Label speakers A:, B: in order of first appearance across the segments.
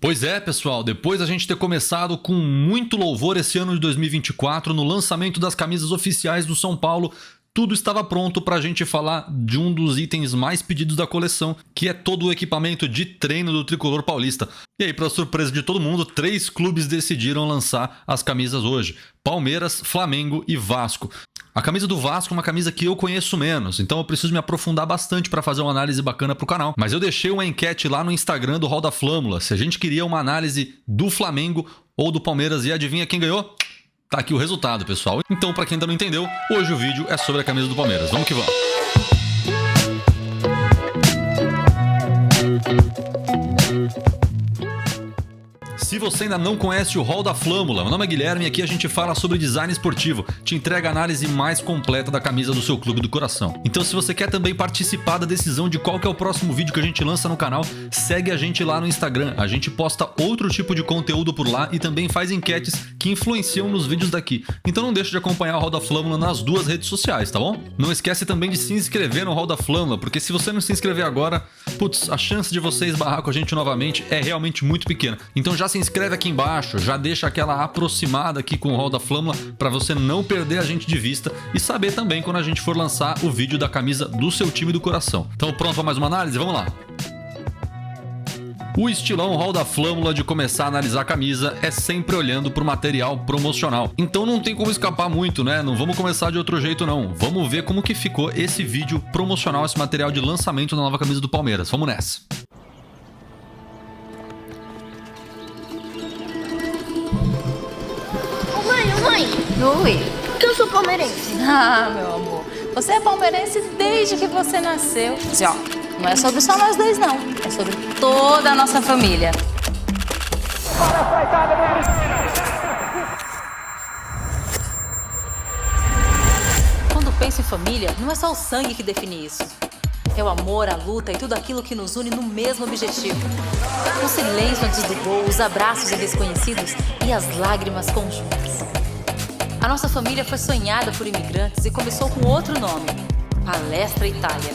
A: Pois é, pessoal, depois da gente ter começado com muito louvor esse ano de 2024 no lançamento das camisas oficiais do São Paulo, tudo estava pronto para a gente falar de um dos itens mais pedidos da coleção, que é todo o equipamento de treino do tricolor paulista. E aí, para surpresa de todo mundo, 3 clubes decidiram lançar as camisas hoje: Palmeiras, Flamengo e Vasco. A camisa do Vasco é uma camisa que eu conheço menos, então eu preciso me aprofundar bastante para fazer uma análise bacana pro canal. Mas eu deixei uma enquete lá no Instagram do Hall da Flâmula, se a gente queria uma análise do Flamengo ou do Palmeiras, e adivinha quem ganhou? Tá aqui o resultado, pessoal. Então, para quem ainda não entendeu, hoje o vídeo é sobre a camisa do Palmeiras. Vamos que vamos! Se você ainda não conhece o Hall da Flâmula, meu nome é Guilherme e aqui a gente fala sobre design esportivo, te entrega a análise mais completa da camisa do seu clube do coração. Então, se você quer também participar da decisão de qual que é o próximo vídeo que a gente lança no canal, segue a gente lá no Instagram. A gente posta outro tipo de conteúdo por lá e também faz enquetes que influenciam nos vídeos daqui. Então não deixe de acompanhar o Hall da Flâmula nas 2 redes sociais, tá bom? Não esquece também de se inscrever no Hall da Flâmula, porque se você não se inscrever agora, putz, a chance de você esbarrar com a gente novamente é realmente muito pequena. Então já se inscreve aqui embaixo, já deixa aquela aproximada aqui com o Hall da Flâmula para você não perder a gente de vista e saber também quando a gente for lançar o vídeo da camisa do seu time do coração. Então pronto para mais uma análise? Vamos lá! O estilão Hall da Flâmula de começar a analisar a camisa é sempre olhando para o material promocional. Então não tem como escapar muito, né? Não vamos começar de outro jeito não. Vamos ver como que ficou esse vídeo promocional, esse material de lançamento da nova camisa do Palmeiras. Vamos nessa!
B: Mãe,
C: Oi.
B: por que eu sou palmeirense?
C: Ah, meu amor. Você é palmeirense desde que você nasceu. Assim, ó, não é sobre só nós dois, não. É sobre toda a nossa família. Quando penso em família, não é só o sangue que define isso. É o amor, a luta e tudo aquilo que nos une no mesmo objetivo. O silêncio antes do gol, os abraços de desconhecidos e as lágrimas conjuntas. A nossa família foi sonhada por imigrantes e começou com outro nome: Palestra Itália.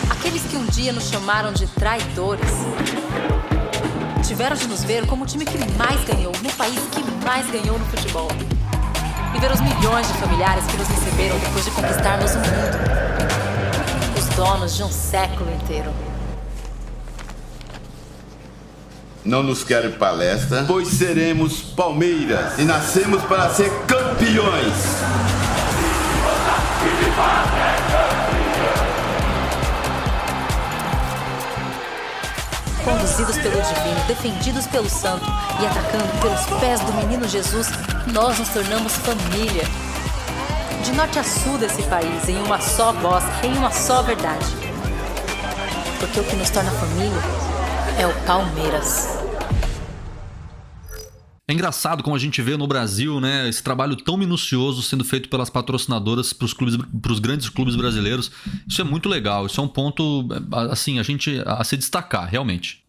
C: Aqueles que um dia nos chamaram de traidores tiveram de nos ver como o time que mais ganhou, no país que mais ganhou no futebol. E ver os milhões de familiares que nos receberam depois de conquistarmos o mundo. Os donos de um século inteiro.
D: Não nos querem palestra, pois seremos Palmeiras e nascemos para ser campeões.
C: Conduzidos pelo divino, defendidos pelo santo e atacando pelos pés do menino Jesus, nós nos tornamos família. De norte a sul desse país, em uma só voz, em uma só verdade. Porque o que nos torna família é o Palmeiras.
A: É engraçado como a gente vê no Brasil, né, esse trabalho tão minucioso sendo feito pelas patrocinadoras para os grandes clubes brasileiros. Isso é muito legal, isso é um ponto assim, a se destacar, realmente.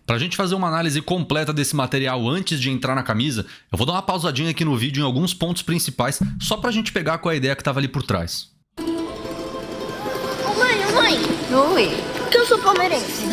A: Para a gente fazer uma análise completa desse material antes de entrar na camisa, eu vou dar uma pausadinha aqui no vídeo em alguns pontos principais, só para a gente pegar com a ideia que estava ali por trás.
B: Mãe,
C: Oi.
B: por que eu sou palmeirense?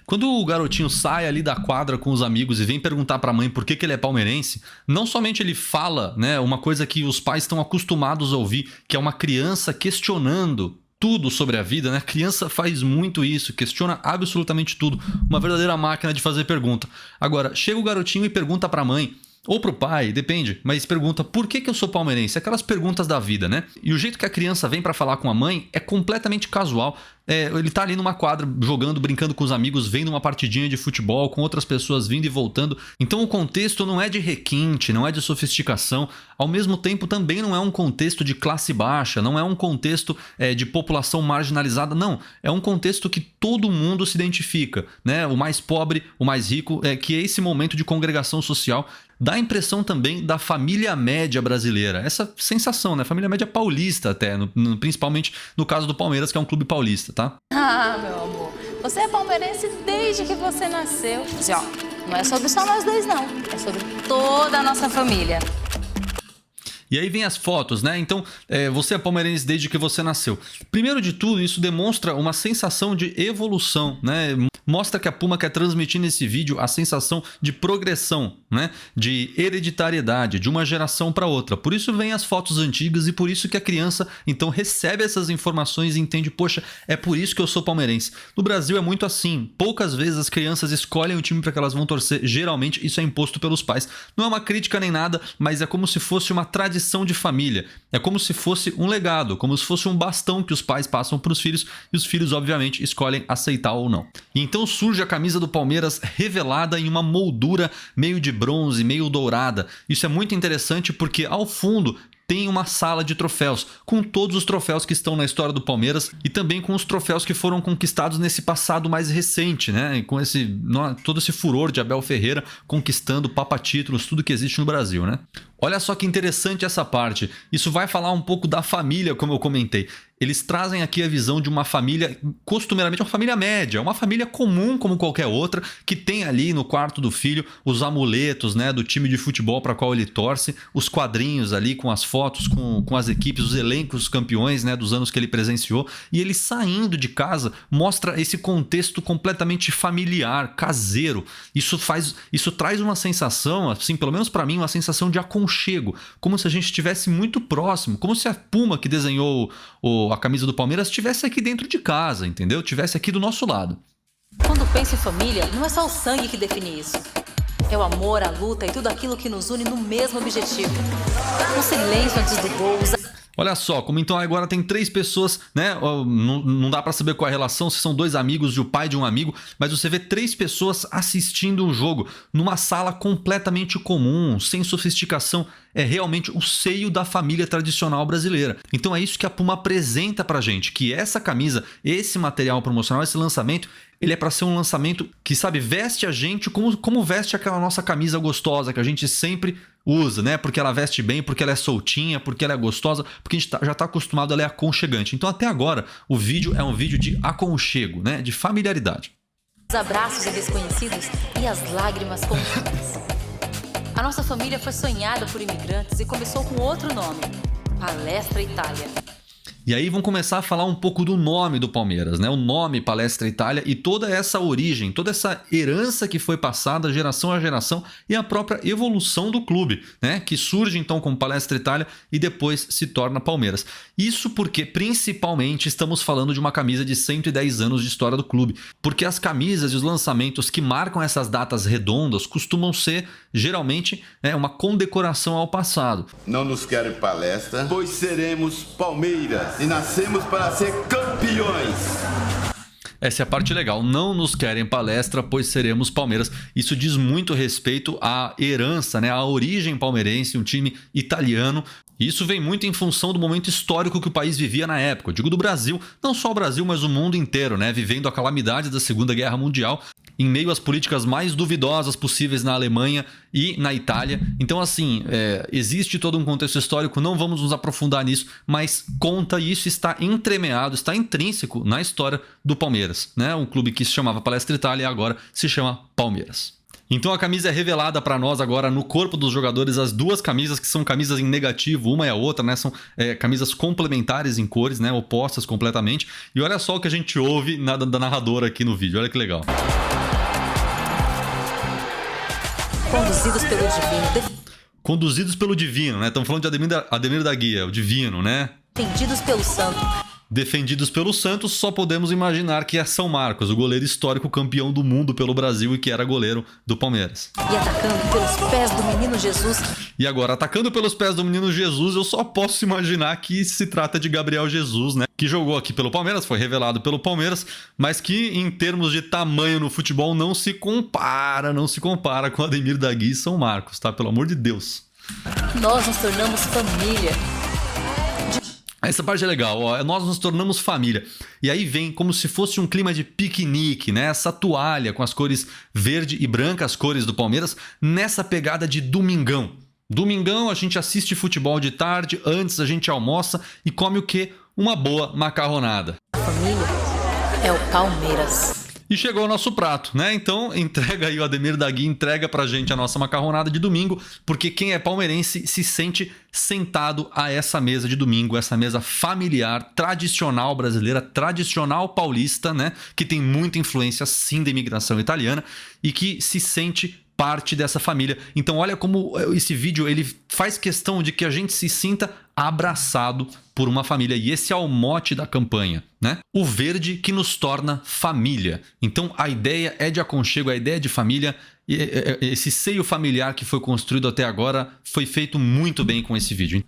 A: Quando o garotinho sai ali da quadra com os amigos e vem perguntar para a mãe por que ele é palmeirense, não somente ele fala, né, uma coisa que os pais estão acostumados a ouvir, que é uma criança questionando tudo sobre a vida, né? A criança faz muito isso, questiona absolutamente tudo, uma verdadeira máquina de fazer pergunta. Agora, chega o garotinho e pergunta para a mãe, ou pro pai, depende, mas pergunta por que eu sou palmeirense? Aquelas perguntas da vida, né? E o jeito que a criança vem para falar com a mãe é completamente casual. Ele tá ali numa quadra jogando, brincando com os amigos, vendo uma partidinha de futebol com outras pessoas vindo e voltando. Então o contexto não é de requinte, não é de sofisticação. Ao mesmo tempo também não é um contexto de classe baixa, não é um contexto de população marginalizada, não. É um contexto que todo mundo se identifica, né? O mais pobre, o mais rico, que é esse momento de congregação social. Dá a impressão também da família média brasileira. Essa sensação, né? Família média paulista até, principalmente no caso do Palmeiras, que é um clube paulista, tá?
C: Ah, meu amor. Você é palmeirense desde que você nasceu. Assim, ó, não é sobre só nós dois, não. É sobre toda a nossa família.
A: E aí vem as fotos, né? Então, você é palmeirense desde que você nasceu. Primeiro de tudo, isso demonstra uma sensação de evolução, né? mostra que a Puma quer transmitir nesse vídeo a sensação de progressão, né? De hereditariedade, de uma geração para outra. Por isso vem as fotos antigas e por isso que a criança então recebe essas informações e entende, poxa, é por isso que eu sou palmeirense. No Brasil é muito assim, poucas vezes as crianças escolhem o time para que elas vão torcer, geralmente isso é imposto pelos pais. Não é uma crítica nem nada, mas é como se fosse uma tradição de família, é como se fosse um legado, como se fosse um bastão que os pais passam para os filhos e os filhos obviamente escolhem aceitar ou não. E então surge a camisa do Palmeiras revelada em uma moldura meio de bronze, meio dourada. Isso é muito interessante porque ao fundo tem uma sala de troféus, com todos os troféus que estão na história do Palmeiras e também com os troféus que foram conquistados nesse passado mais recente, né? E com todo esse furor de Abel Ferreira conquistando papa-títulos, tudo que existe no Brasil, né? Olha só que interessante essa parte. Isso vai falar um pouco da família, como eu comentei. Eles trazem aqui a visão de uma família, costumeiramente uma família média, uma família comum como qualquer outra, que tem ali no quarto do filho os amuletos, né, do time de futebol para qual ele torce, os quadrinhos ali com as fotos, com as equipes, os elencos, os campeões, né, dos anos que ele presenciou. E ele saindo de casa mostra esse contexto completamente familiar, caseiro. Isso traz uma sensação, assim, pelo menos para mim, uma sensação de aconchego, como se a gente estivesse muito próximo, como se a Puma que desenhou a camisa do Palmeiras estivesse aqui dentro de casa, entendeu? Estivesse aqui do nosso lado.
C: Quando penso em família, não é só o sangue que define isso. É o amor, a luta e tudo aquilo que nos une no mesmo objetivo. O silêncio antes do gol,
A: Olha só, como então agora tem 3 pessoas, né? Não dá pra saber qual é a relação, se são 2 amigos e o pai de um amigo, mas você vê 3 pessoas assistindo um jogo numa sala completamente comum, sem sofisticação. É realmente o seio da família tradicional brasileira. Então é isso que a Puma apresenta pra gente, que essa camisa, esse material promocional, esse lançamento, ele é para ser um lançamento que, sabe, veste a gente como veste aquela nossa camisa gostosa que a gente sempre usa, né? Porque ela veste bem, porque ela é soltinha, porque ela é gostosa, porque a gente já está acostumado, ela é aconchegante. Então até agora o vídeo é um vídeo de aconchego, né? De familiaridade.
C: os abraços de desconhecidos e as lágrimas contidas. A nossa família foi sonhada por imigrantes e começou com outro nome, Palestra Itália.
A: E aí vamos começar a falar um pouco do nome do Palmeiras, né? O nome Palestra Itália e toda essa origem, toda essa herança que foi passada geração a geração e a própria evolução do clube, né? Que surge então com Palestra Itália e depois se torna Palmeiras. Isso porque principalmente estamos falando de uma camisa de 110 anos de história do clube, porque as camisas e os lançamentos que marcam essas datas redondas costumam ser geralmente uma condecoração ao passado.
D: Não nos querem palestra, pois seremos Palmeiras. E nascemos para ser campeões.
A: Essa é a parte legal. Não nos querem palestra, pois seremos Palmeiras. Isso diz muito respeito à herança, né? À origem palmeirense, um time italiano. E isso vem muito em função do momento histórico que o país vivia na época. Eu digo do Brasil, não só o Brasil, mas o mundo inteiro, né? Vivendo a calamidade da Segunda Guerra Mundial, em meio às políticas mais duvidosas possíveis na Alemanha e na Itália. Então, assim, existe todo um contexto histórico, não vamos nos aprofundar nisso, mas conta isso, está entremeado, está intrínseco na história do Palmeiras, né? Um clube que se chamava Palestra Itália e agora se chama Palmeiras. Então a camisa é revelada para nós agora no corpo dos jogadores, as duas camisas que são camisas em negativo, uma e a outra, né? São camisas complementares em cores, né? Opostas completamente. E olha só o que a gente ouve da narradora aqui no vídeo, olha que legal.
C: Conduzidos pelo divino.
A: Conduzidos pelo divino, né? Estamos falando de Ademir da Guia, o divino, né?
C: Defendidos pelo santo.
A: Defendidos pelo Santos, só podemos imaginar que é São Marcos, o goleiro histórico campeão do mundo pelo Brasil e que era goleiro do Palmeiras.
C: E atacando pelos pés do menino Jesus.
A: E agora, atacando pelos pés do menino Jesus, eu só posso imaginar que se trata de Gabriel Jesus, né? Que jogou aqui pelo Palmeiras, foi revelado pelo Palmeiras, mas que em termos de tamanho no futebol não se compara com Ademir da Guia e São Marcos, tá? Pelo amor de Deus.
C: Nós nos tornamos família.
A: Essa parte é legal, ó. Nós nos tornamos família. E aí vem como se fosse um clima de piquenique, né? Essa toalha com as cores verde e branca, as cores do Palmeiras, nessa pegada de domingão. Domingão a gente assiste futebol de tarde, antes a gente almoça e come o quê? Uma boa macarronada.
C: A família é o Palmeiras.
A: E chegou o nosso prato, né? Então entrega aí, o Ademir da Guia entrega pra gente a nossa macarronada de domingo, porque quem é palmeirense se sente sentado a essa mesa de domingo, essa mesa familiar, tradicional brasileira, tradicional paulista, né? Que tem muita influência sim da imigração italiana e que se sente parte dessa família. Então olha como esse vídeo ele faz questão de que a gente se sinta abraçado por uma família. E esse é o mote da campanha, né? O verde que nos torna família. Então a ideia é de aconchego, a ideia de família. Esse seio familiar que foi construído até agora foi feito muito bem com esse vídeo.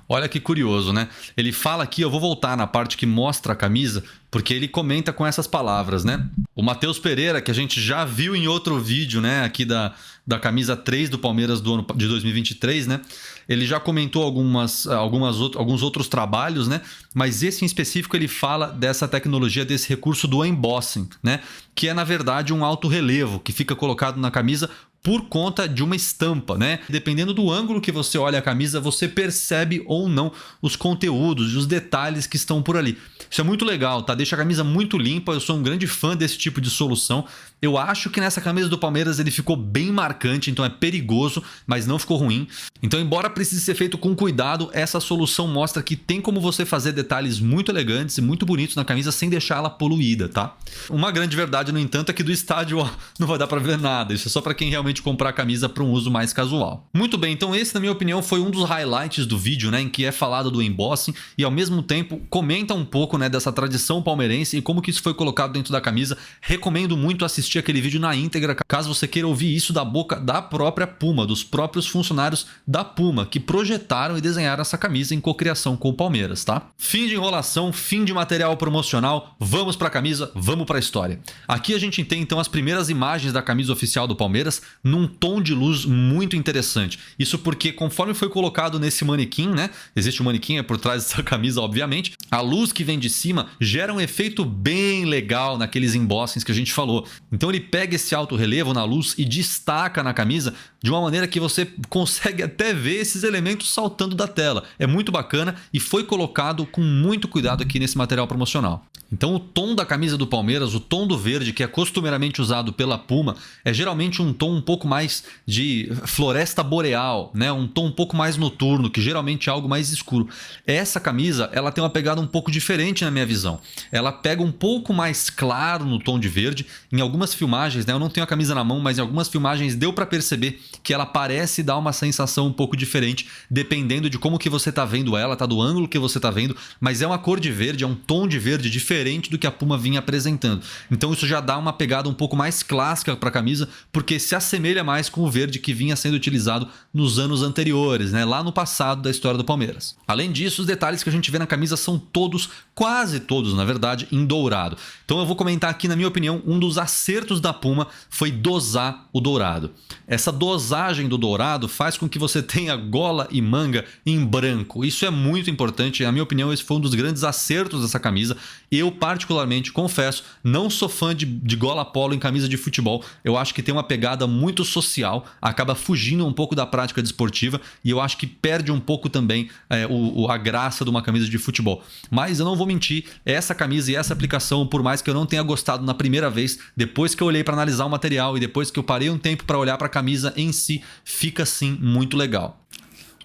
A: Olha que curioso, né? Ele fala aqui, eu vou voltar na parte que mostra a camisa, porque ele comenta com essas palavras, né? O Matheus Pereira, que a gente já viu em outro vídeo, né? Aqui da camisa 3 do Palmeiras do ano de 2023, né? Ele já comentou alguns outros trabalhos, né? Mas esse em específico ele fala dessa tecnologia, desse recurso do embossing, né? Que é na verdade um alto relevo que fica colocado na camisa por conta de uma estampa, né? Dependendo do ângulo que você olha a camisa, você percebe ou não os conteúdos e os detalhes que estão por ali. Isso é muito legal, tá? Deixa a camisa muito limpa, eu sou um grande fã desse tipo de solução. Eu acho que nessa camisa do Palmeiras ele ficou bem marcante, então é perigoso, mas não ficou ruim. Então, embora precise ser feito com cuidado, essa solução mostra que tem como você fazer detalhes muito elegantes e muito bonitos na camisa sem deixar ela poluída, tá? Uma grande verdade, no entanto, é que do estádio ó, não vai dar pra ver nada. Isso é só pra quem realmente comprar a camisa para um uso mais casual. Muito bem, então esse, na minha opinião, foi um dos highlights do vídeo, né, em que é falado do embossing e ao mesmo tempo comenta um pouco, né, dessa tradição palmeirense e como que isso foi colocado dentro da camisa. Recomendo muito assistir aquele vídeo na íntegra, caso você queira ouvir isso da boca da própria Puma, dos próprios funcionários da Puma, que projetaram e desenharam essa camisa em cocriação com o Palmeiras, tá? Fim de enrolação, fim de material promocional, vamos para a camisa, vamos para a história. Aqui a gente tem então as primeiras imagens da camisa oficial do Palmeiras, num tom de luz muito interessante. Isso porque conforme foi colocado nesse manequim, né? Existe um manequim por trás dessa camisa, obviamente. A luz que vem de cima gera um efeito bem legal naqueles embossings que a gente falou. Então ele pega esse alto relevo na luz e destaca na camisa de uma maneira que você consegue até ver esses elementos saltando da tela. É muito bacana e foi colocado com muito cuidado aqui nesse material promocional. Então o tom da camisa do Palmeiras, o tom do verde, que é costumeiramente usado pela Puma, é geralmente um tom um pouco mais de floresta boreal, né? Um tom um pouco mais noturno, que geralmente é algo mais escuro. Essa camisa, ela tem uma pegada um pouco diferente na minha visão. Ela pega um pouco mais claro no tom de verde. Em algumas filmagens, né? Eu não tenho a camisa na mão, mas em algumas filmagens deu para perceber que ela parece dar uma sensação um pouco diferente, dependendo de como que você tá vendo ela, tá? Do ângulo que você tá vendo, mas é uma cor de verde, é um tom de verde diferente do que a Puma vinha apresentando. Então isso já dá uma pegada um pouco mais clássica para a camisa, porque se assemelha mais com o verde que vinha sendo utilizado nos anos anteriores, né? Lá no passado da história do Palmeiras. Além disso, os detalhes que a gente vê na camisa são todos, quase todos, na verdade, em dourado. Então eu vou comentar aqui, na minha opinião, um dos acertos da Puma foi dosar o dourado. Essa dosagem do dourado faz com que você tenha gola e manga em branco. Isso é muito importante. Na minha opinião, esse foi um dos grandes acertos dessa camisa. Eu, particularmente, confesso, não sou fã de gola polo em camisa de futebol. Eu acho que tem uma pegada muito social, acaba fugindo um pouco da prática desportiva e eu acho que perde um pouco também a graça de uma camisa de futebol. Mas eu não vou mentir, essa camisa e essa aplicação, por mais que eu não tenha gostado na primeira vez, depois que eu olhei para analisar o material e depois que eu parei um tempo para olhar para a camisa em si, fica sim muito legal.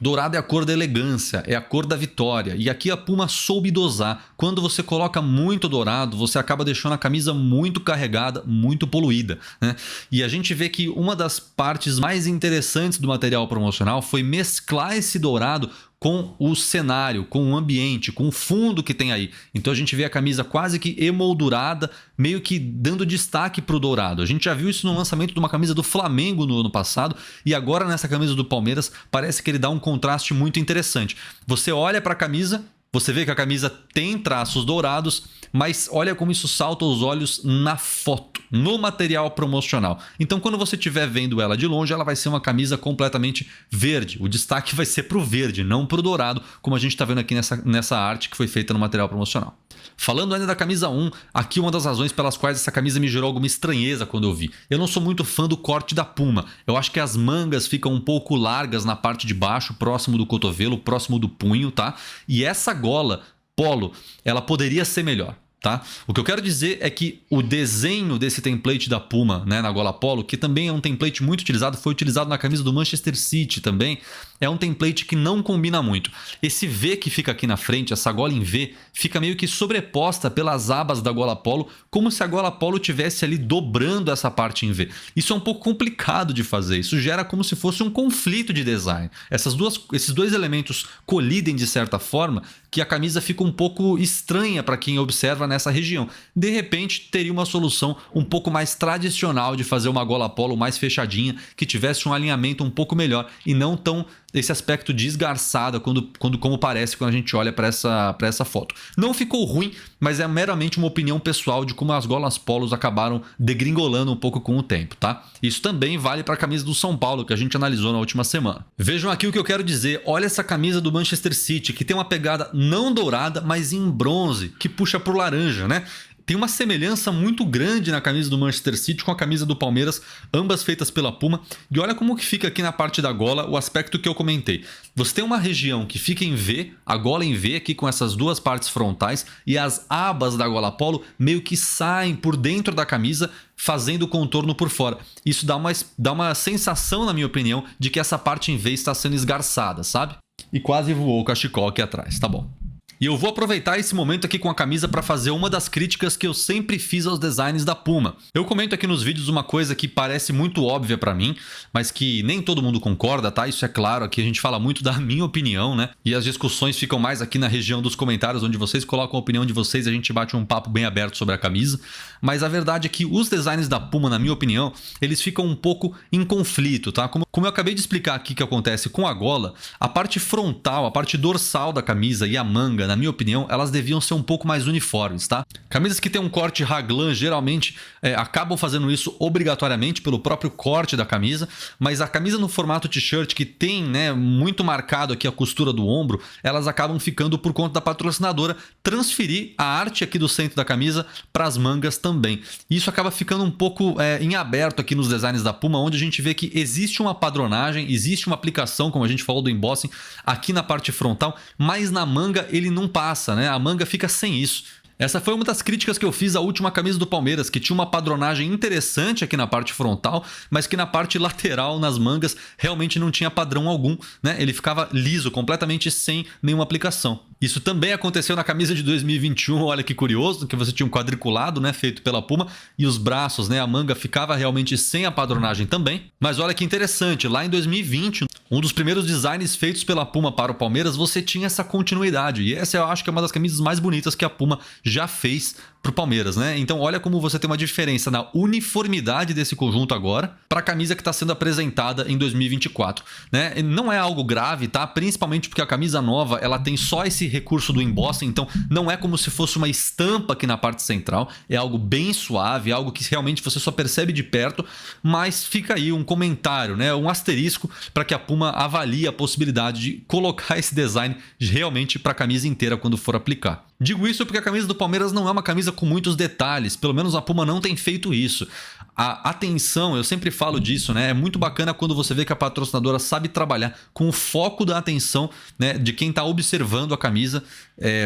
A: Dourado é a cor da elegância, é a cor da vitória. E aqui a Puma soube dosar. Quando você coloca muito dourado, você acaba deixando a camisa muito carregada, muito poluída, né? E a gente vê que uma das partes mais interessantes do material promocional foi mesclar esse dourado com o cenário, com o ambiente, com o fundo que tem aí. Então a gente vê a camisa quase que emoldurada, meio que dando destaque para o dourado. A gente já viu isso no lançamento de uma camisa do Flamengo no ano passado e agora nessa camisa do Palmeiras parece que ele dá um contraste muito interessante. Você olha para a camisa, você vê que a camisa tem traços dourados, mas olha como isso salta aos olhos na foto, no material promocional. Então quando você estiver vendo ela de longe, ela vai ser uma camisa completamente verde. O destaque vai ser para o verde, não para o dourado, como a gente está vendo aqui nessa arte que foi feita no material promocional. Falando ainda da camisa 1, aqui uma das razões pelas quais essa camisa me gerou alguma estranheza quando eu vi. Eu não sou muito fã do corte da Puma. Eu acho que as mangas ficam um pouco largas na parte de baixo, próximo do cotovelo, próximo do punho, tá? E essa gola polo, ela poderia ser melhor. Tá? O que eu quero dizer é que o desenho desse template da Puma, né, na gola polo, que também é um template muito utilizado, foi utilizado na camisa do Manchester City também, é um template que não combina muito. Esse V que fica aqui na frente, essa gola em V, fica meio que sobreposta pelas abas da gola polo, como se a gola polo tivesse ali dobrando essa parte em V. Isso é um pouco complicado de fazer, isso gera como se fosse um conflito de design. Esses dois elementos colidem de certa forma que a camisa fica um pouco estranha para quem observa nessa região. De repente, teria uma solução um pouco mais tradicional de fazer uma gola polo mais fechadinha, que tivesse um alinhamento um pouco melhor e não tão esse aspecto de esgarçada como parece quando a gente olha para essa foto. Não ficou ruim, mas é meramente uma opinião pessoal de como as golas polos acabaram degringolando um pouco com o tempo, tá? Isso também vale para a camisa do São Paulo, que a gente analisou na última semana. Vejam aqui o que eu quero dizer. Olha essa camisa do Manchester City, que tem uma pegada não dourada, mas em bronze, que puxa pro laranja, né? Tem uma semelhança muito grande na camisa do Manchester City com a camisa do Palmeiras, ambas feitas pela Puma. E olha como que fica aqui na parte da gola o aspecto que eu comentei. Você tem uma região que fica em V, a gola em V aqui com essas duas partes frontais, e as abas da gola polo meio que saem por dentro da camisa, fazendo o contorno por fora. Isso dá uma sensação, na minha opinião, de que essa parte em V está sendo esgarçada, sabe? E quase voou o cachecol aqui atrás, tá bom. E eu vou aproveitar esse momento aqui com a camisa para fazer uma das críticas que eu sempre fiz aos designs da Puma. Eu comento aqui nos vídeos uma coisa que parece muito óbvia para mim, mas que nem todo mundo concorda, tá? Isso é claro, aqui a gente fala muito da minha opinião, né? E as discussões ficam mais aqui na região dos comentários, onde vocês colocam a opinião de vocês e a gente bate um papo bem aberto sobre a camisa. Mas a verdade é que os designs da Puma, na minha opinião, eles ficam um pouco em conflito, tá? Como eu acabei de explicar aqui que acontece com a gola, a parte frontal, a parte dorsal da camisa e a manga, na minha opinião, elas deviam ser um pouco mais uniformes, tá? Camisas que tem um corte raglan geralmente acabam fazendo isso obrigatoriamente pelo próprio corte da camisa, mas a camisa no formato t-shirt que tem, né, muito marcado aqui a costura do ombro, elas acabam ficando por conta da patrocinadora transferir a arte aqui do centro da camisa para as mangas também. Isso acaba ficando um pouco em aberto aqui nos designs da Puma, onde a gente vê que existe uma padronagem, existe uma aplicação, como a gente falou do embossing, aqui na parte frontal, mas na manga ele não passa, né? A manga fica sem isso. Essa foi uma das críticas que eu fiz à última camisa do Palmeiras, que tinha uma padronagem interessante aqui na parte frontal, mas que na parte lateral, nas mangas, realmente não tinha padrão algum, né? Ele ficava liso, completamente sem nenhuma aplicação. Isso também aconteceu na camisa de 2021, olha que curioso, que você tinha um quadriculado, né, feito pela Puma, e os braços, né, a manga ficava realmente sem a padronagem também. Mas olha que interessante, lá em 2020, um dos primeiros designs feitos pela Puma para o Palmeiras, você tinha essa continuidade, e essa eu acho que é uma das camisas mais bonitas que a Puma já fez para o Palmeiras, né? Então olha como você tem uma diferença na uniformidade desse conjunto agora para a camisa que está sendo apresentada em 2024, né? Não é algo grave, tá? Principalmente porque a camisa nova ela tem só esse recurso do embossing, então não é como se fosse uma estampa aqui na parte central, é algo bem suave, algo que realmente você só percebe de perto, mas fica aí um comentário, né? Um asterisco para que a Puma avalie a possibilidade de colocar esse design realmente para a camisa inteira quando for aplicar. Digo isso porque a camisa do Palmeiras não é uma camisa com muitos detalhes, pelo menos a Puma não tem feito isso. A atenção, eu sempre falo disso, né? É muito bacana quando você vê que a patrocinadora sabe trabalhar com o foco da atenção, né, de quem está observando a camisa,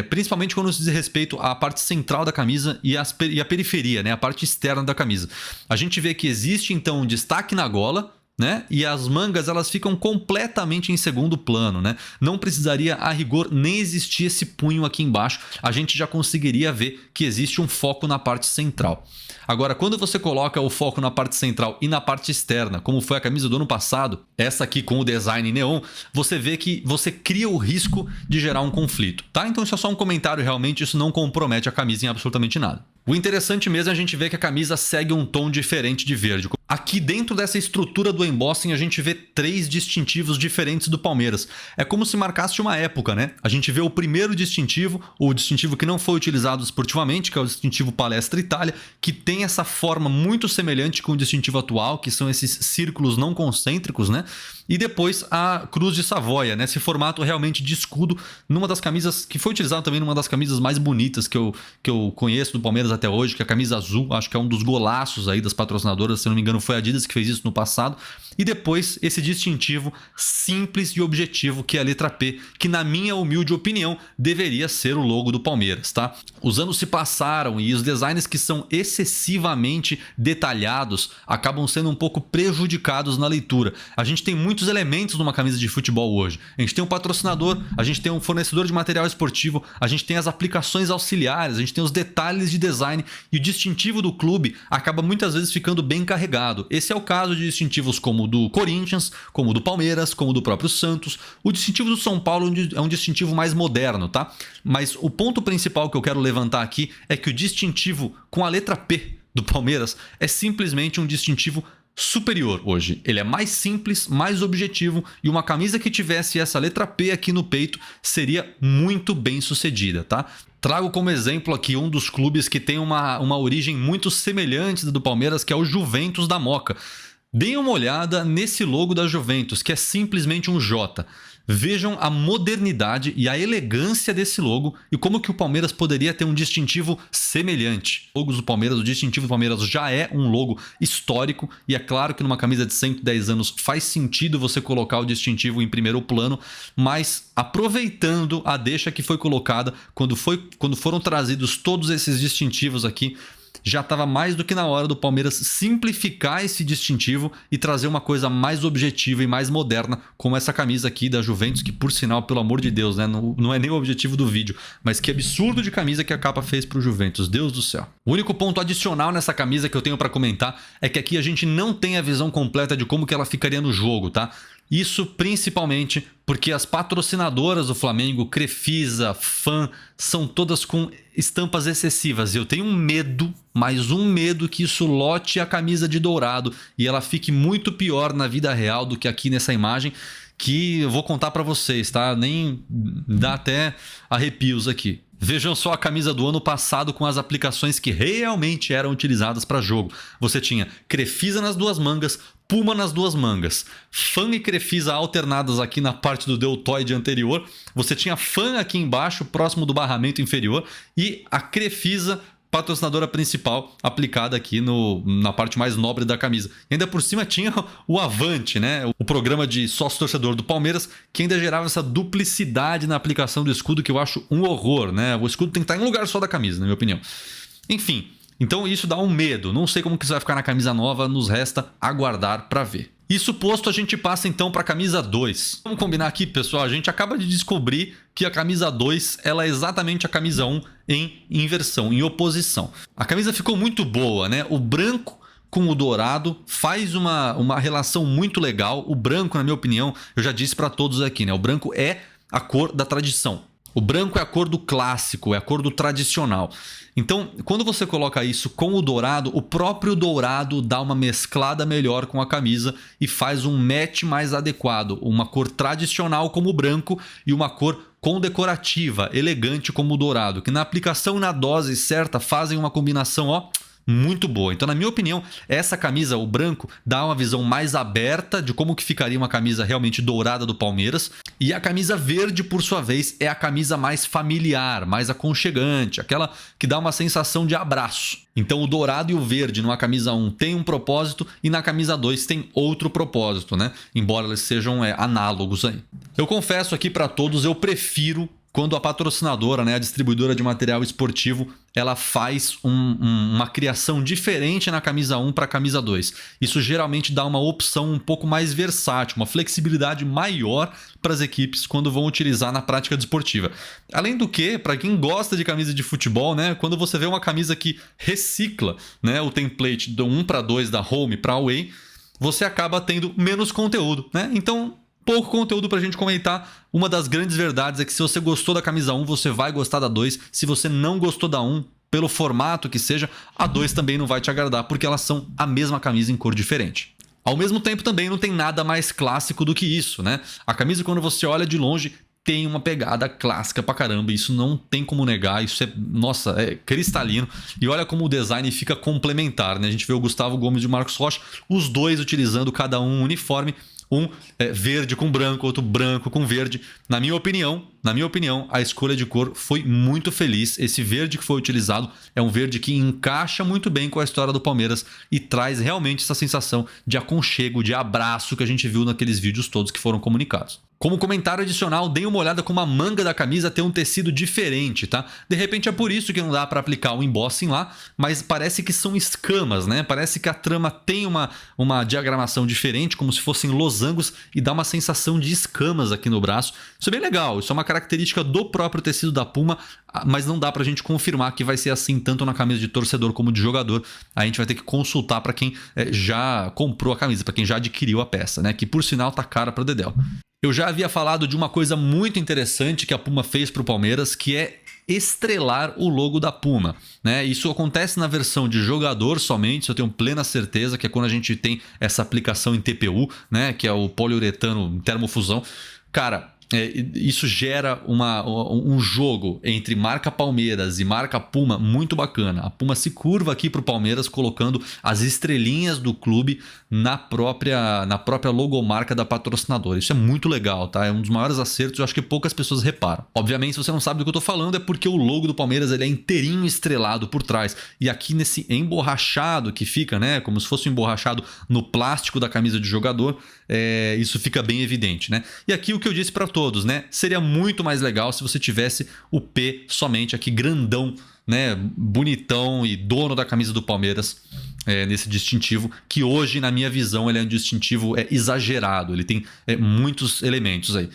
A: principalmente quando se diz respeito à parte central da camisa e a periferia, né, a parte externa da camisa. A gente vê que existe então um destaque na gola, né? E as mangas elas ficam completamente em segundo plano, né? Não precisaria a rigor nem existir esse punho aqui embaixo, a gente já conseguiria ver que existe um foco na parte central. Agora, quando você coloca o foco na parte central e na parte externa, como foi a camisa do ano passado, essa aqui com o design em neon, você vê que você cria o risco de gerar um conflito, tá? Então isso é só um comentário, realmente isso não compromete a camisa em absolutamente nada. O interessante mesmo é a gente ver que a camisa segue um tom diferente de verde. Aqui dentro dessa estrutura do embossing a gente vê 3 distintivos diferentes do Palmeiras. É como se marcasse uma época, né? A gente vê o primeiro distintivo, o distintivo que não foi utilizado esportivamente, que é o distintivo Palestra Itália, que tem essa forma muito semelhante com o distintivo atual, que são esses círculos não concêntricos, né? E depois a Cruz de Savoia, né? Esse formato realmente de escudo, numa das camisas que foi utilizado também numa das camisas mais bonitas que eu conheço do Palmeiras Palmeiras até hoje, que é a camisa azul, acho que é um dos golaços aí das patrocinadoras, se não me engano foi a Adidas que fez isso no passado. E depois esse distintivo simples e objetivo que é a letra P, que na minha humilde opinião deveria ser o logo do Palmeiras, tá? Os anos se passaram e os designs que são excessivamente detalhados acabam sendo um pouco prejudicados na leitura. A gente tem muitos elementos numa camisa de futebol hoje. A gente tem um patrocinador, a gente tem um fornecedor de material esportivo, a gente tem as aplicações auxiliares, a gente tem os detalhes de design e o distintivo do clube acaba muitas vezes ficando bem carregado. Esse é o caso de distintivos como o do Corinthians, como o do Palmeiras, como o do próprio Santos. O distintivo do São Paulo é um distintivo mais moderno, tá? Mas o ponto principal que eu quero levantar aqui é que o distintivo com a letra P do Palmeiras é simplesmente um distintivo superior hoje. Ele é mais simples, mais objetivo e uma camisa que tivesse essa letra P aqui no peito seria muito bem sucedida, tá? Trago como exemplo aqui um dos clubes que tem uma origem muito semelhante da do Palmeiras, que é o Juventus da Moca. Deem uma olhada nesse logo da Juventus, que é simplesmente um J. Vejam a modernidade e a elegância desse logo e como que o Palmeiras poderia ter um distintivo semelhante. Logos do Palmeiras, o distintivo do Palmeiras já é um logo histórico e é claro que numa camisa de 110 anos faz sentido você colocar o distintivo em primeiro plano, mas aproveitando a deixa que foi colocada quando foram trazidos todos esses distintivos aqui, já estava mais do que na hora do Palmeiras simplificar esse distintivo e trazer uma coisa mais objetiva e mais moderna, como essa camisa aqui da Juventus, que por sinal, pelo amor de Deus, né, não é nem o objetivo do vídeo, mas que absurdo de camisa que a capa fez para o Juventus, Deus do céu. O único ponto adicional nessa camisa que eu tenho para comentar é que aqui a gente não tem a visão completa de como que ela ficaria no jogo, tá? Isso principalmente porque as patrocinadoras do Flamengo, Crefisa, Fan, são todas com estampas excessivas. Eu tenho um medo, mais um medo, que isso lote a camisa de dourado e ela fique muito pior na vida real do que aqui nessa imagem, que eu vou contar para vocês, tá? Nem dá até arrepios aqui. Vejam só a camisa do ano passado com as aplicações que realmente eram utilizadas para jogo. Você tinha Crefisa nas duas mangas, Puma nas duas mangas, Fan e Crefisa alternadas aqui na parte do deltoide anterior. Você tinha Fan aqui embaixo, próximo do barramento inferior, e a Crefisa, patrocinadora principal, aplicada aqui na parte mais nobre da camisa. E ainda por cima tinha o Avante, né? O programa de sócio-torcedor do Palmeiras, que ainda gerava essa duplicidade na aplicação do escudo, que eu acho um horror, né? O escudo tem que estar em um lugar só da camisa, na minha opinião. Enfim, então isso dá um medo. Não sei como que isso vai ficar na camisa nova, nos resta aguardar para ver. Isso posto, a gente passa então para a camisa 2. Vamos combinar aqui, pessoal, a gente acaba de descobrir que a camisa 2 ela é exatamente a camisa 1 em inversão, em oposição. A camisa ficou muito boa, né? O branco com o dourado faz uma relação muito legal. O branco, na minha opinião, eu já disse para todos aqui, né? O branco é a cor da tradição. O branco é a cor do clássico, é a cor do tradicional. Então, quando você coloca isso com o dourado, o próprio dourado dá uma mesclada melhor com a camisa e faz um match mais adequado. Uma cor tradicional como o branco e uma cor condecorativa, elegante como o dourado, que na aplicação e na dose certa fazem uma combinação, ó, muito boa. Então, na minha opinião, essa camisa, o branco, dá uma visão mais aberta de como que ficaria uma camisa realmente dourada do Palmeiras. E a camisa verde, por sua vez, é a camisa mais familiar, mais aconchegante, aquela que dá uma sensação de abraço. Então, o dourado e o verde numa camisa 1 tem um propósito e na camisa 2 tem outro propósito, né? Embora eles sejam análogos aí. Eu confesso aqui para todos, eu prefiro quando a patrocinadora, né, a distribuidora de material esportivo, ela faz uma criação diferente na camisa 1 para a camisa 2. Isso geralmente dá uma opção um pouco mais versátil, uma flexibilidade maior para as equipes quando vão utilizar na prática desportiva. Além do que, para quem gosta de camisa de futebol, né, quando você vê uma camisa que recicla, né, o template do 1 para 2 da home para away, você acaba tendo menos conteúdo, né? Então, pouco conteúdo pra gente comentar. Uma das grandes verdades é que se você gostou da camisa 1, você vai gostar da 2. Se você não gostou da 1, pelo formato que seja, a 2 também não vai te agradar, porque elas são a mesma camisa em cor diferente. Ao mesmo tempo também não tem nada mais clássico do que isso, né? A camisa, quando você olha de longe, tem uma pegada clássica pra caramba, isso não tem como negar, isso é, nossa, é cristalino. E olha como o design fica complementar, né? A gente vê o Gustavo Gomes e o Marcos Rocha, os dois utilizando cada um uniforme, Um verde com branco, outro branco com verde. Na minha opinião, a escolha de cor foi muito feliz. Esse verde que foi utilizado é um verde que encaixa muito bem com a história do Palmeiras e traz realmente essa sensação de aconchego, de abraço que a gente viu naqueles vídeos todos que foram comunicados. Como comentário adicional, dei uma olhada como a manga da camisa tem um tecido diferente, tá? De repente é por isso que não dá para aplicar o embossing lá, mas parece que são escamas, né? Parece que a trama tem uma diagramação diferente, como se fossem losangos, e dá uma sensação de escamas aqui no braço. Isso é bem legal, isso é uma característica do próprio tecido da Puma, mas não dá pra gente confirmar que vai ser assim tanto na camisa de torcedor como de jogador. A gente vai ter que consultar para quem já comprou a camisa, para quem já adquiriu a peça, né? Que por sinal tá cara pra dedéu. Eu já havia falado de uma coisa muito interessante que a Puma fez para o Palmeiras, que é estrelar o logo da Puma, né? Isso acontece na versão de jogador somente, eu tenho plena certeza que é quando a gente tem essa aplicação em TPU, né? Que é o poliuretano termofusão. Cara, isso gera um jogo entre marca Palmeiras e marca Puma muito bacana. A Puma se curva aqui para o Palmeiras colocando as estrelinhas do clube na própria logomarca da patrocinadora. Isso é muito legal, tá? É um dos maiores acertos, eu acho que poucas pessoas reparam. Obviamente, se você não sabe do que eu tô falando, é porque o logo do Palmeiras ele é inteirinho estrelado por trás. E aqui nesse emborrachado que fica, né? Como se fosse um emborrachado no plástico da camisa de jogador, isso fica bem evidente, né? E aqui o que eu disse para todos, né? Seria muito mais legal se você tivesse o P somente aqui grandão, né? Bonitão e dono da camisa do Palmeiras nesse distintivo, que hoje, na minha visão, ele é um distintivo exagerado. Ele tem muitos elementos aí.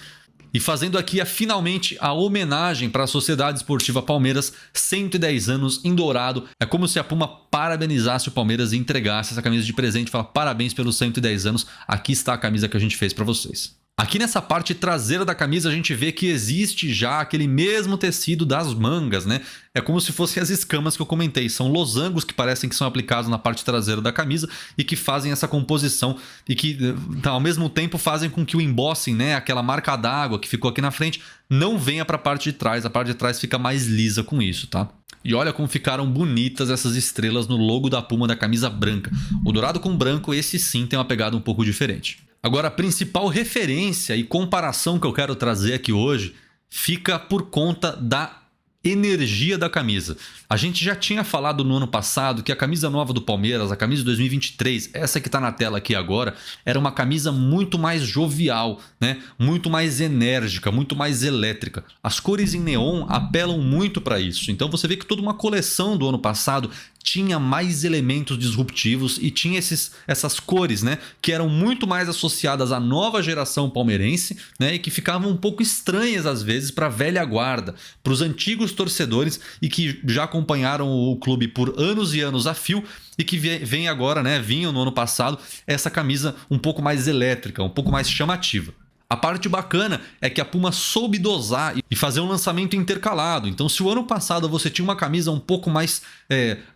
A: E fazendo aqui finalmente a homenagem para a Sociedade Esportiva Palmeiras, 110 anos em dourado. É como se a Puma parabenizasse o Palmeiras e entregasse essa camisa de presente. Fala parabéns pelos 110 anos, aqui está a camisa que a gente fez para vocês. Aqui nessa parte traseira da camisa a gente vê que existe já aquele mesmo tecido das mangas, né? É como se fossem as escamas que eu comentei. São losangos que parecem que são aplicados na parte traseira da camisa e que fazem essa composição e que ao mesmo tempo fazem com que o embossing, né? Aquela marca d'água que ficou aqui na frente, não venha para a parte de trás. A parte de trás fica mais lisa com isso, tá? E olha como ficaram bonitas essas estrelas no logo da Puma da camisa branca. O dourado com branco, esse sim tem uma pegada um pouco diferente. Agora, a principal referência e comparação que eu quero trazer aqui hoje fica por conta da energia da camisa. A gente já tinha falado no ano passado que a camisa nova do Palmeiras, a camisa de 2023, essa que está na tela aqui agora, era uma camisa muito mais jovial, né? Muito mais enérgica, muito mais elétrica. As cores em neon apelam muito para isso. Então você vê que toda uma coleção do ano passado tinha mais elementos disruptivos e tinha essas cores, né, que eram muito mais associadas à nova geração palmeirense, né, e que ficavam um pouco estranhas às vezes para a velha guarda, para os antigos torcedores e que já acompanharam o clube por anos e anos a fio e que vem agora, né, vinham no ano passado, essa camisa um pouco mais elétrica, um pouco mais chamativa. A parte bacana é que a Puma soube dosar e fazer um lançamento intercalado. Então, se o ano passado você tinha uma camisa um pouco mais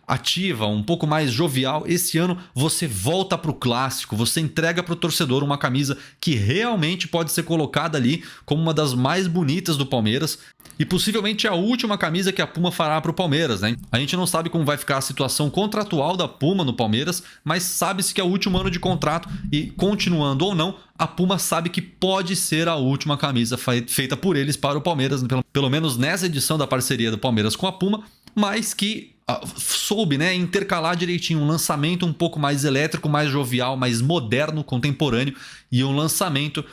A: ativa, um pouco mais jovial, esse ano você volta para o clássico, você entrega para o torcedor uma camisa que realmente pode ser colocada ali como uma das mais bonitas do Palmeiras e possivelmente a última camisa que a Puma fará para o Palmeiras, né? A gente não sabe como vai ficar a situação contratual da Puma no Palmeiras, mas sabe-se que é o último ano de contrato e, continuando ou não, a Puma sabe que pode ser a última camisa feita por eles para o Palmeiras, pelo menos nessa edição da parceria do Palmeiras com a Puma, mas que soube, né, intercalar direitinho um lançamento um pouco mais elétrico, mais jovial, mais moderno, contemporâneo e um lançamento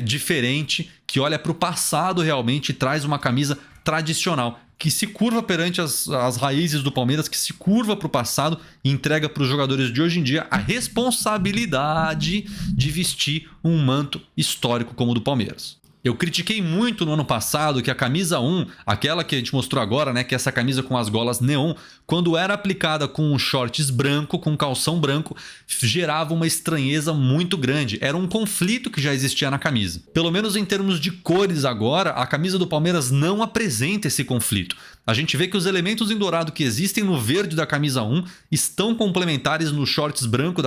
A: diferente que olha para o passado realmente e traz uma camisa tradicional que se curva perante as raízes do Palmeiras, que se curva para o passado e entrega para os jogadores de hoje em dia a responsabilidade de vestir um manto histórico como o do Palmeiras. Eu critiquei muito no ano passado que a camisa 1, aquela que a gente mostrou agora, né, que é essa camisa com as golas neon, quando era aplicada com shorts branco, com calção branco, gerava uma estranheza muito grande. Era um conflito que já existia na camisa. Pelo menos em termos de cores agora, a camisa do Palmeiras não apresenta esse conflito. A gente vê que os elementos em dourado que existem no verde da camisa 1 estão complementares nos shorts branco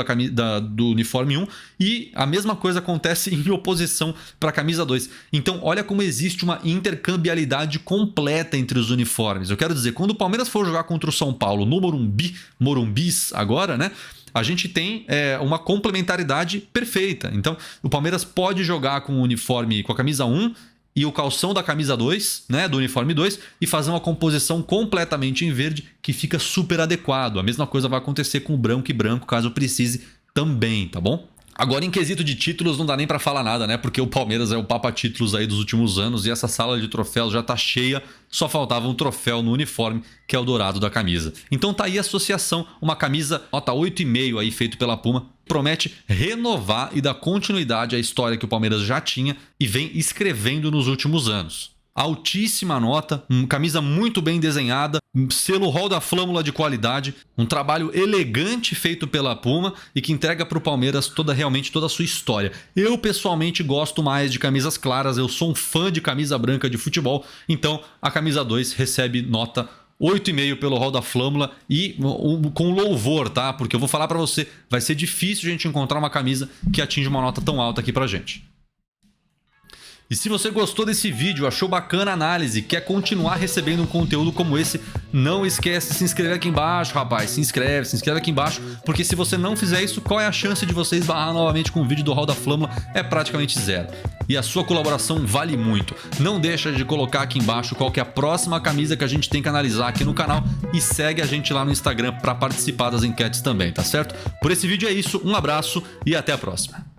A: do uniforme 1 e a mesma coisa acontece em oposição para a camisa 2. Então olha como existe uma intercambialidade completa entre os uniformes. Eu quero dizer, quando o Palmeiras for jogar contra o São Paulo no Morumbis agora, né? a gente tem uma complementaridade perfeita. Então, o Palmeiras pode jogar com o uniforme, com a camisa 1 e o calção da camisa 2, né, do uniforme 2, e fazer uma composição completamente em verde que fica super adequado. A mesma coisa vai acontecer com o branco e branco, caso precise também, tá bom? Agora, em quesito de títulos, não dá nem pra falar nada, né? Porque o Palmeiras é o papa-títulos aí dos últimos anos e essa sala de troféus já tá cheia, só faltava um troféu no uniforme, que é o dourado da camisa. Então tá aí a associação, uma camisa nota 8,5 aí feito pela Puma, promete renovar e dar continuidade à história que o Palmeiras já tinha e vem escrevendo nos últimos anos. Altíssima nota, camisa muito bem desenhada, selo Hall da Flâmula de qualidade, um trabalho elegante feito pela Puma e que entrega para o Palmeiras realmente toda a sua história. Eu pessoalmente gosto mais de camisas claras, eu sou um fã de camisa branca de futebol, então a camisa 2 recebe nota 8,5 pelo Hall da Flâmula e com louvor, tá? Porque eu vou falar para você, vai ser difícil a gente encontrar uma camisa que atinja uma nota tão alta aqui pra gente. E se você gostou desse vídeo, achou bacana a análise, quer continuar recebendo um conteúdo como esse, não esquece de se inscrever aqui embaixo, rapaz. Se inscreve aqui embaixo, porque se você não fizer isso, qual é a chance de você esbarrar novamente com o vídeo do Hall da Flâmula? É praticamente zero. E a sua colaboração vale muito. Não deixa de colocar aqui embaixo qual que é a próxima camisa que a gente tem que analisar aqui no canal e segue a gente lá no Instagram para participar das enquetes também, tá certo? Por esse vídeo é isso, um abraço e até a próxima.